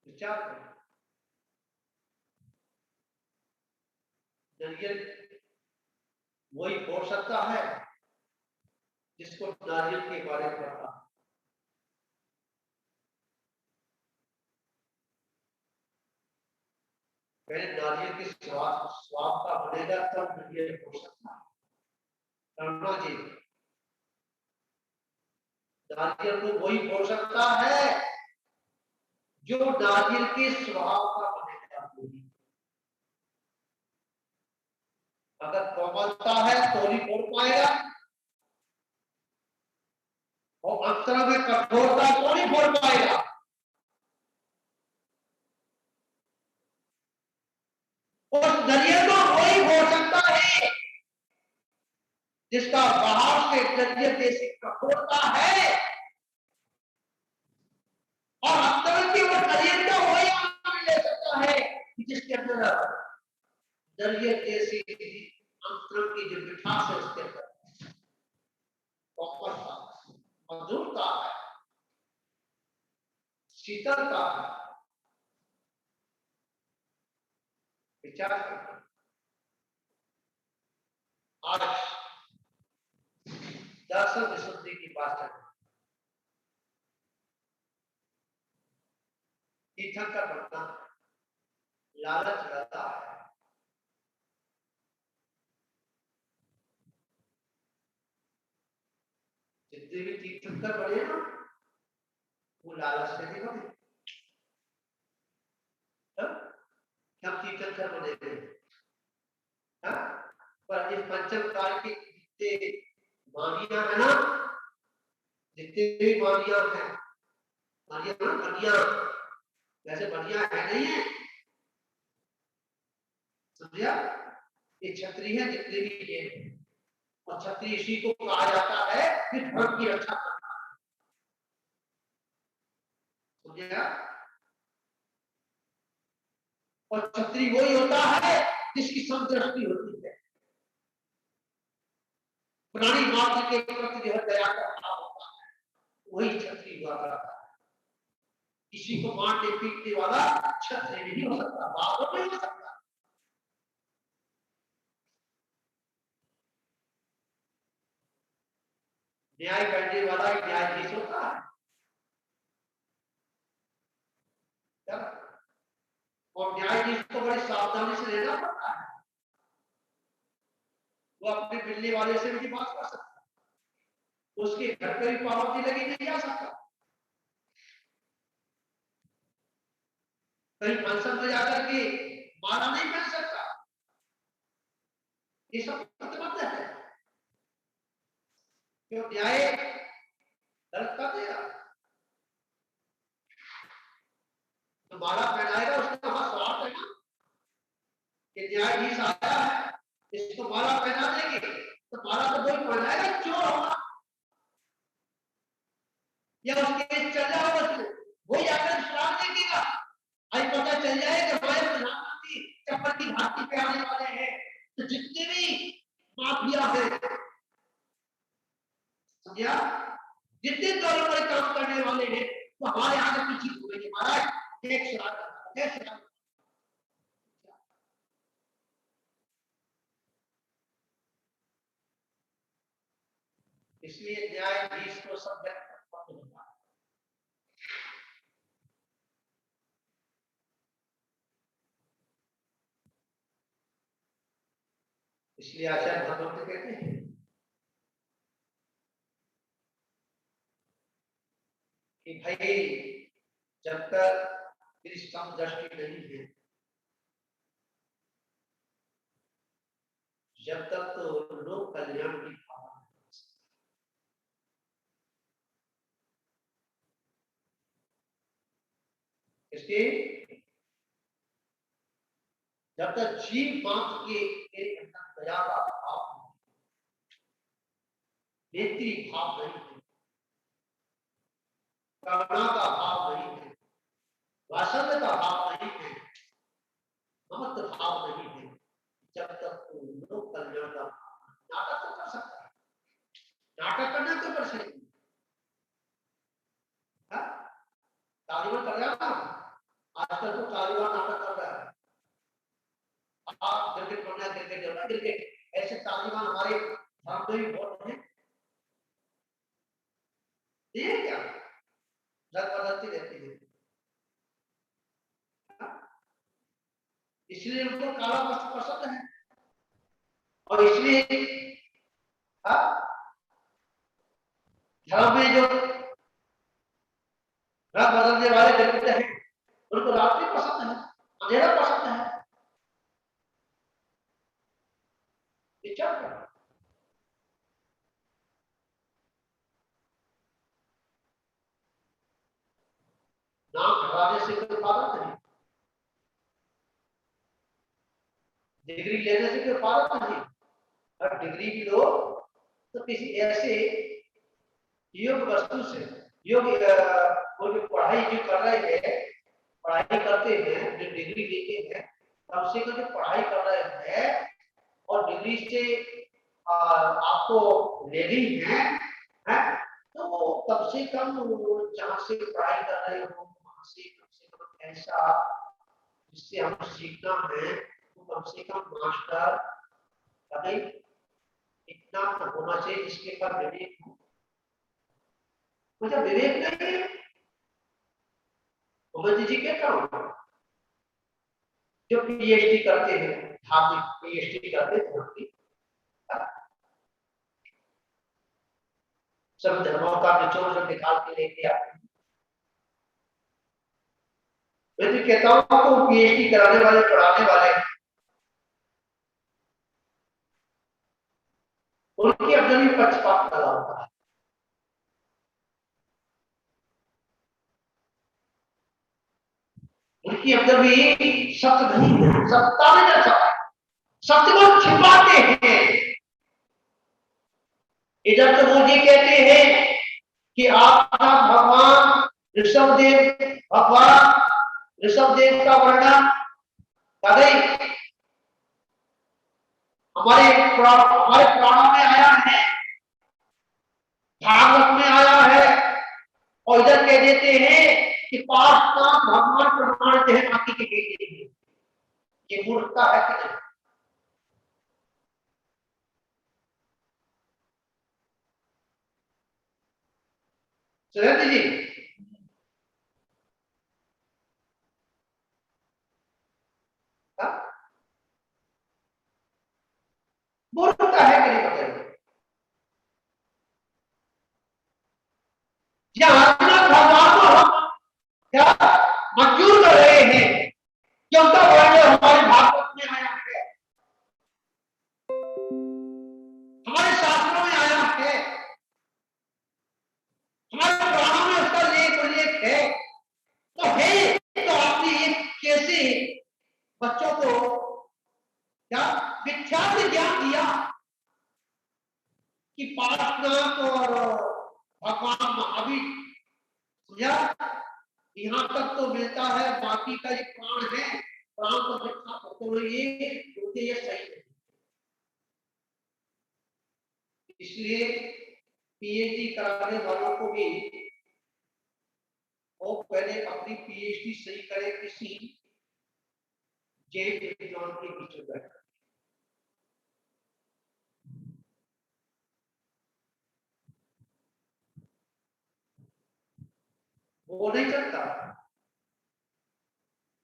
विचार करें, जड़ियत वही हो सकता है जिसको नारियल के बारे में पता। पहले नारियल के स्वाद स्वाद का बनेगा तब नारियल हो सकता है। कर्मा जी, नारियल को वही हो सकता है जो नारियल के स्वभाव का बनेगा। अगर कोमलता है तो ही बोल पाएगा, और अक्षर में कठोरता तो नहीं बोल पाएगा। उस नारियल को वही हो सकता है जिसका बाहर से नारियल जैसी कठोरता है और अंदर की वो नारियल को वही आनंद ले सकता है जिसके अंदर नारियल जैसी अंतर की जो मिठास है उसके अंदर मधुरता है, शीतलता है। विचार करना। आज दर्शन विशुद्धि की बात करना, तीर्थंकर बनना लालच रहता है। जितने भी तीर्थंकर बने ना वो लालच से नहीं बने। हम तीर्थंकर बने थे, पर इस पंचम काल के जितने मानिया है ना, जितने भी मानिया है, मानिया ना बढ़िया, वैसे बढ़िया है नहीं है, समझिया? ये क्षत्रिय है जितने भी ये, और क्षत्रिय इसी को कहा जाता है कि धर्म की रक्षा करना, समझिया? और क्षत्रिय वही होता है जिसकी समदृष्टि होती है, प्राणी मात्र के प्रति जो दया का भाव होता है, वही क्षत्रिय हुआ करता है। किसी को मारने पीटने वाला क्षत्रिय नहीं हो सकता, बाप नहीं हो सकता। न्याय करने वाला एक न्यायाधीश होता है, और न्यायाधीश को बड़ी सावधानी से लेना पड़ता है। वो अपने मिलने वाले से भी बात कर सकता है, उसके घर पर भी पाबंदी लगी नहीं जा सकता, कहीं फंक्शन में जाकर के माला नहीं पहन सकता। ये सब प्रतिबद्ध है, क्यों? न्याय गलत कर देगा तो माला पहनाएगा, उसका वहां स्वार्थ है ना कि न्यायाधीश आया है इसको माला पहना देंगे, तो माला तो कोई पहनाएगा चोर होगा या उसके चल रहा होगा, वही आकर श्राप देगा। आज पता चल जाए कि हमारे प्रधानमंत्री चप्पल की घाटी पे आने वाले हैं, तो जितने भी माफिया है, समझिया, जितने द्वारों पर काम करने वाले हैं वो हमारे आगे पीछे हुए महाराज एक सुराग। इसलिए न्यायाधीश को सब होता है। इसलिए आचार्य भगवंत कहते हैं कि भाई जब तक मेरी समदृष्टि नहीं है, जब तक तो लोक कल्याण की भावना है। इसलिए जब तक जीव मात्र के अंदर दया का भाव, नेत्री भाव नहीं है, करुणा का भाव नहीं है, वात्सल्य का भाव नहीं है, ममत्व भाव नहीं है, जब तक तो लोक कल्याण का नाटक तो कर सकता है, नाटक करना तो कर सकते तालिबान कर रहा है। आजकल तो तालिबान नाटक कर रहा है, आप क्रिकेट करना क्रिकेट करना क्रिकेट, ऐसे तालिबान हमारे धर्म में भी बहुत है। ये क्या जग बदलती रहती है, इसलिए उनको काला वस्त्र पसंद है और इसलिए धर्म में जो रंग बदलने वाले व्यक्ति हैं उनको रात्रि पसंद है, अंधेरा पसंद है। नाम हटाने से कोई फायदा नहीं, डिग्री लेने से कोई फायदा नहीं। और डिग्री भी लो तो किसी ऐसे योग वस्तु से, योग वो जो पढ़ाई जो कर रहे हैं, पढ़ाई करते हैं, जो डिग्री लेते हैं, तब से जो पढ़ाई कर रहे हैं और डिग्री से आपको लेनी है तो कम से कम जहाँ से पढ़ाई कर रहे हो वहां से कम ऐसा जिससे हम सीखना है तो कम से कम मास्टर कभी इतना होना चाहिए जिसके पर विवेक हो। मुझे विवेक नहीं है तो जी क्या करो जो पीएचडी करते हैं, धार्मिक पीएचडी करते हैं, सब धर्मों का निचोड़ जो निकाल के लेके आते हैं। मैं तो कहता हूँ तो पीएचडी कराने वाले, पढ़ाने वाले उनके अंदर भी पक्षपात पैदा होता है। उनके अंदर भी सत्य नहीं है, सत्ता नहीं रहता, सत्य को छिपाते हैं। इधर तो वो ये कहते हैं कि आपका भगवान ऋषभदेव, भगवान ऋषभदेव का वर्णन हमारे पुराणों में आया है, भागवत में आया है, और इधर कह देते हैं कि पार्श्वनाथ भगवान प्रमाणित है, बाकी के बेटे हैं। ये मूर्खता है कि नहीं? सुरेंद्र जी मूर्खता है कि नहीं बताइए? जहां भगवान को हम क्या मंजूर कर रहे हैं कि उनका वर्णन हमारे भागवत में आया है, हमारे शास्त्रों में आया है, हमारे पुराणों में उसका उल्लेख है, तो आपने ये कैसे बच्चों को क्या मिथ्यात्व ज्ञान दिया कि पार्श्वनाथ और भगवान महावीर, समझा? यहाँ तक तो मिलता है, बाकी का एक प्राण है, प्राण तो मिथ्या, तो ये सही है। इसलिए पीएचडी कराने वालों को भी वो पहले अपनी पीएचडी सही करे, किसी जेल विद्वान के बीच में बैठ, वो नहीं करता।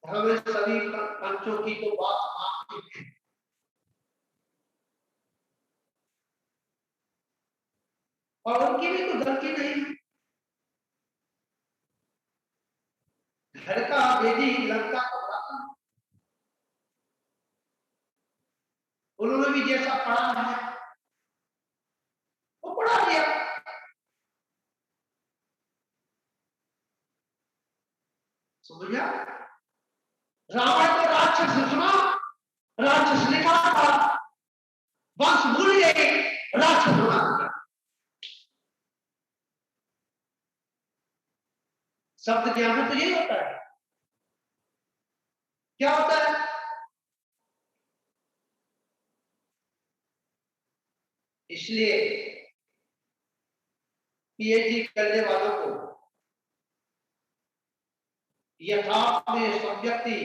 हमें सभी पंचों की तो बात आपकी है, और उनकी भी तो गलती नहीं है। घर का बेदी लंका को पढ़ाता, उन्होंने भी जैसा पढ़ा है वो पढ़ा दिया। समझा? रावण को राक्षस सुना, राक्षस लिखा था, वंश भूल गए, राक्षस बना दिया। शब्द ज्ञान में तो यही होता है। क्या होता है? इसलिए पीएचडी करने वालों को यथार्थ में सब व्यक्ति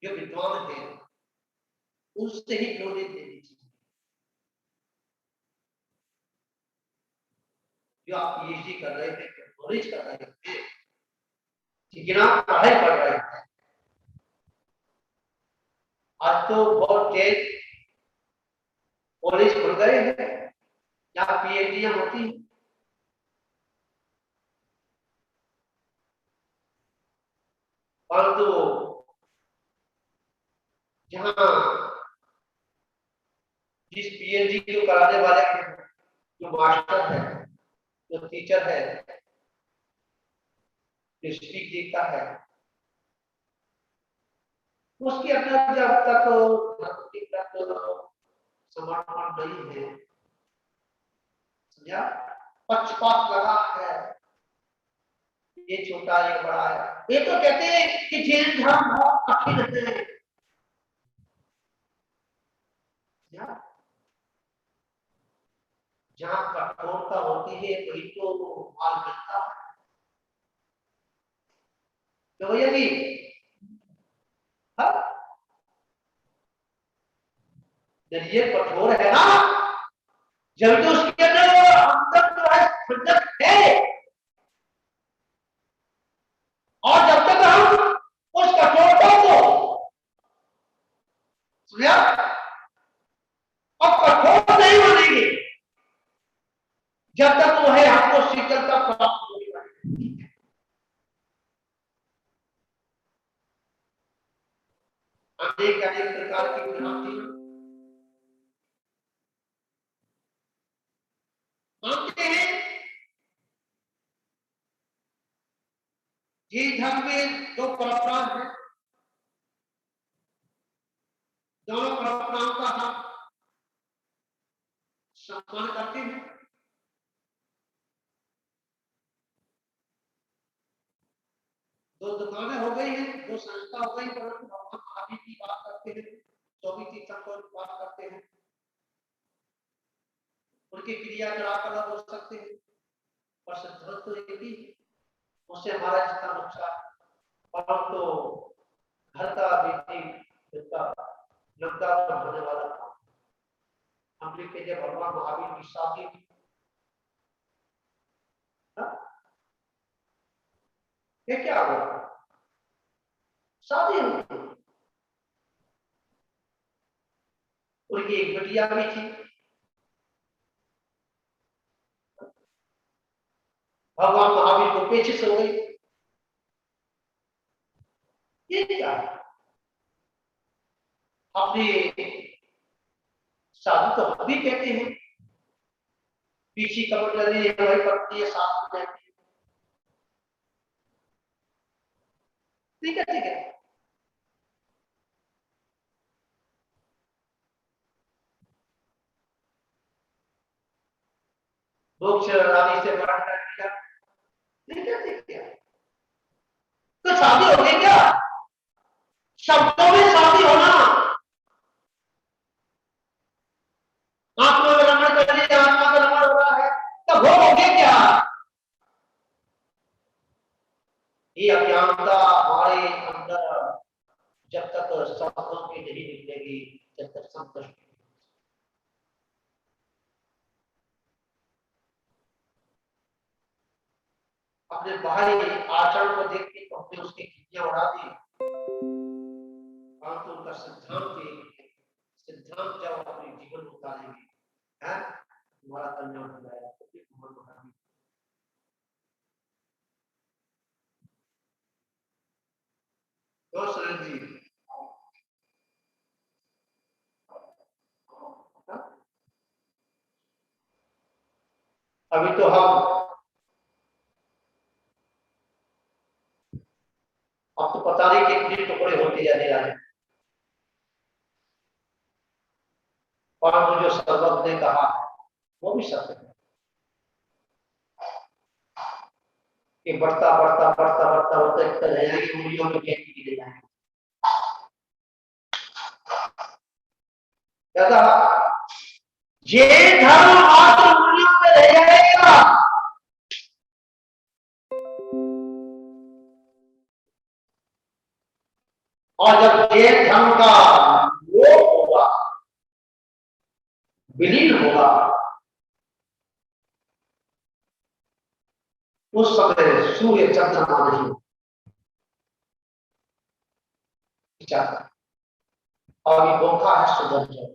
जो विद्वान है उससे ही नॉलेज देनी चाहिए। जो आप पीएचडी कर रहे हैं, नॉलेज कर रहे हैं, ठीक है ना, पढ़ाई कर रहे हैं, आज तो बहुत तेज कॉलेज खुल गए हैं जहाँ पीएचडियां होती हैं। परंतु जहां जिस पीएचडी को कराने वाले जो मास्टर है, जो टीचर है, जो स्पीच देता है, उसके अंदर जब तक समर्पण नहीं है, समझा, पक्षपात लगा है, ये छोटा ये बड़ा है। ये तो कहते हैं कि जैन धर्म बहुत कठिन है, जहां कठोरता होती है वही तो माल मिलता है। तो भैया जी, जब ये कठोर है ना, जब तो उसके अंदर तो है खुंदक है, और जब तक हम उस कठोरता को अब कठोर नहीं बनेंगे, जब तक वो है हमको शीतलता प्राप्त नहीं होगी। अनेक अनेक प्रकार की भ्रांति मानते हैं। ये धर्म में दो परंपरा है, दोनों परंपराओं का हम सम्मान करते हैं। दो दुकानें हो गई हैं, दो संस्था हो गई, परंतु भगवान महावीर की बात करते हैं, 24 तीर्थंकर की बात करते हैं, उनके क्रियाकलाप अलग हो सकते हैं, पर सिद्धांत तो एक ही, उससे हमारा जितना नुकसान, परंतु घर का बेटी जितना लंका बढ़ाने वाला था, हम लिखते जब भगवान महावीर की शादी, ये क्या हुआ? शादी हुई, उनकी एक बेटिया भी थी, भगवान महावीर को पेचिश हो गई। ये क्या? अपने साधु तो हम भी कहते हैं, पीछे कमर लगी वही पड़ती है, साथ में रहती है, ठीक है ठीक है। लोग रानी से बड़ा कर दिया, ठीक है ठीक है। तो शादी हो गई क्या? शब्दों में शादी होना, आत्मा में रमण कर लिया, आत्मा में रमण ये अज्ञानता हमारे अंदर जब तक शब्दों की नहीं निकलेगी, जब तक संतुष्ट अपने बाहरी आचरण को देख के तो हमने उसकी खिड़कियां उड़ा दी, परंतु उनका सिद्धांत जब अपने जीवन में उतारेंगे, है हमारा कल्याण हो जाएगा। तो सुरेंद्र जी अभी तो हम अब तो पता नहीं कितने टुकड़े होते जाने रहे, परंतु जो सर्वज्ञ ने कहा वो भी सत्य है कि बढ़ता बढ़ता बढ़ता बढ़ता बढ़ता एक तरह की उंगलियों में खेती की जाएगी। कहता ये धर्म मात्र उंगलियों में रह जाएगा, और जब ये धर्म का लोप होगा, विलीन होगा, उस समय सूर्य चंद्रमा नहीं चाहता। और ये धोखा है सुदर्शन,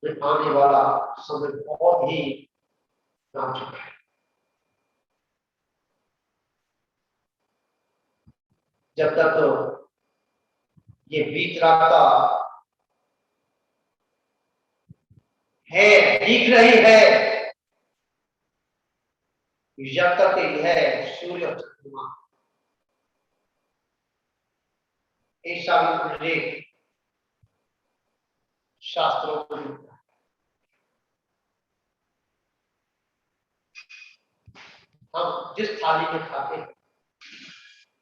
आने वाला समय बहुत ही नाजुक है। जब तक तो ये बीत रास्ता है, दिख रही है, जब तक यह सूर्य और चंद्रमा ऐसा भी उल्लेख शास्त्रों में मिलता है। हम जिस थाली में खाते हैं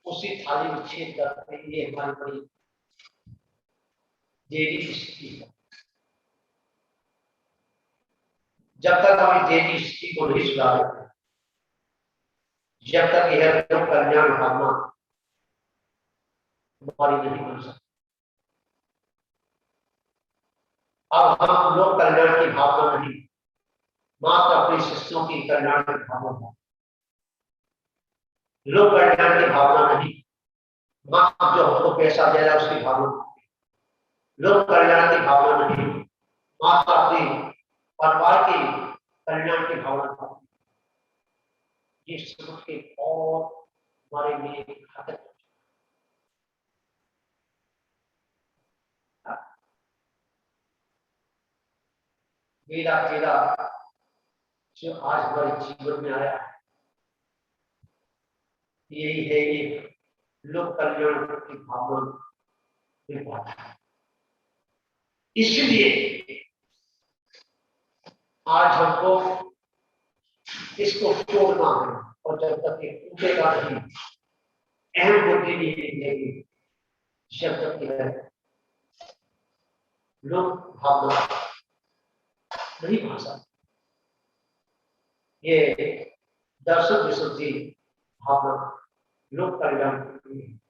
उसी थाली में छेद करते हैं, ये हमारी बड़ी देवी स्थिति है। जब तक हम इस देवी स्थिति को नहीं सुधारेंगे, जब तक यह लोक कल्याण भावना हमारी नहीं बन सकती। अब हम लोक कल्याण की भावना नहीं, मात्र अपने शिष्यों की कल्याण की भावना, लोक कल्याण की भावना नहीं, मात्र जो हमको पैसा दे रहा है उसकी भावना, लोक कल्याण की भावना नहीं, मात्र अपने परिवार की कल्याण की भावना। ये समझ के और हमारे लिए घातक मेरा तेरा जो आज हमारे जीवन में आया है, यही है ये लोक कल्याण की भावना है। इसलिए आज हमको इसको तोड़ना है, और जब तक ये टूटेगा नहीं, अहम बुद्धि नहीं निकलेगी, जब तक यह लोक भावना नहीं भाषा, ये दर्शन विशुद्धि भावना लोक कल्याण की,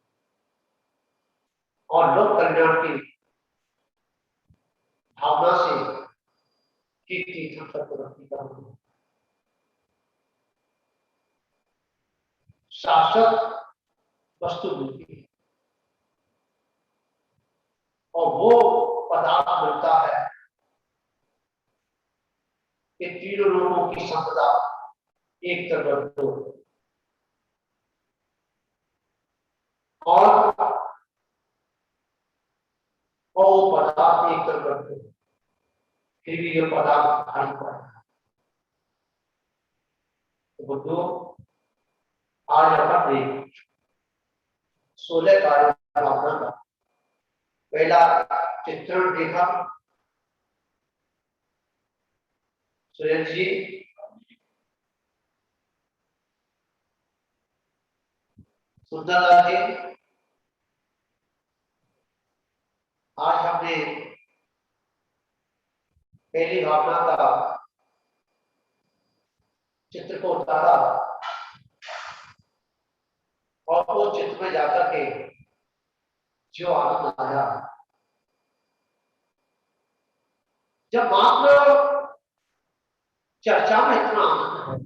और लोक कल्याण की भावना से शाश्वत वस्तु मिलती है, और वो पदार्थ मिलता है कि तीनों लोगों की संपदा एक तरफ दो, और वो पदार्थ एक तरफ दो, फिर भी ये पदार्थ भारी पड़ा है। तो दो आज अपने 16 कार्य का पहला चित्रण देखा सुरेश जी, सुंदरलाल जी, आज हमने पहली भावना का चित्र को उतारा, उस चित्र में जाकर के जो आनंद आया, जब मात्र चर्चा में इतना आनंद है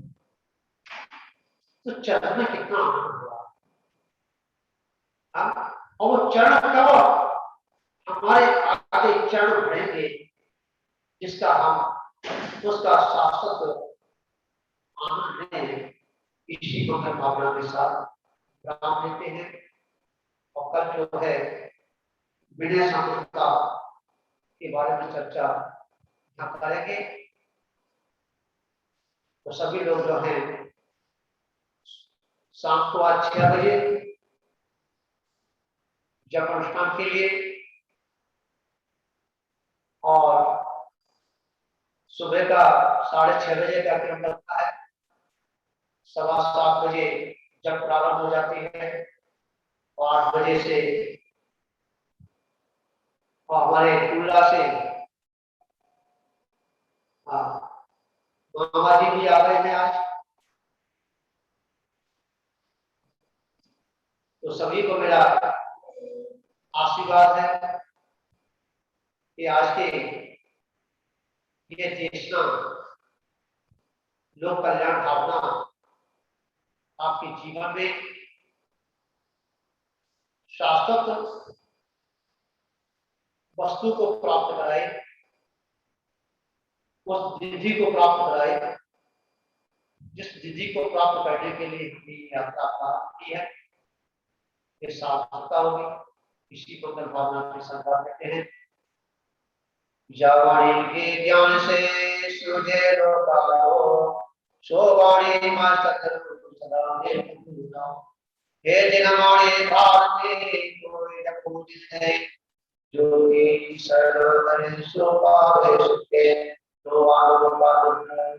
तो चरण में कितना आनंद हुआ। और वो चरण कब हमारे आगे चरण बढ़ेंगे जिसका हम उसका शाश्वत आनंद लें, इसी मंगल भावना के साथ विराम लेते हैं। और कल जो है विनय सामर्थ्यता के बारे में चर्चा यहाँ करेंगे। तो सभी लोग जो हैं शाम को आज 6 बजे जप अनुष्ठान के लिए और सुबह का 6:30 बजे का क्रम लगता है। 7:15 बजे जब प्रारंभ हो जाती है और 8 बजे से और हमारे कुल्ला से मामा जी भी आ रहे हैं आज। तो सभी को मेरा आशीर्वाद है कि आज के ये देशना लोक कल्याण भावना आपके जीवन में शाश्वत वस्तु को प्राप्त कराए, उस निधि को प्राप्त कराए जिस निधि को प्राप्त करने के लिए हमने यात्रा प्रारंभ की है। ये सार्थकता होगी, इसी को भावना के संकल्प करते हैं। जावाणी के ज्ञान से सूझे रोकाओ, सोवाणी मां सतगुरु सदा दे पूरा। हे जिनवाणी भारते कोई न पूजित है, जो कि सर्व करे सो पावे सुखे, तो आनो पावे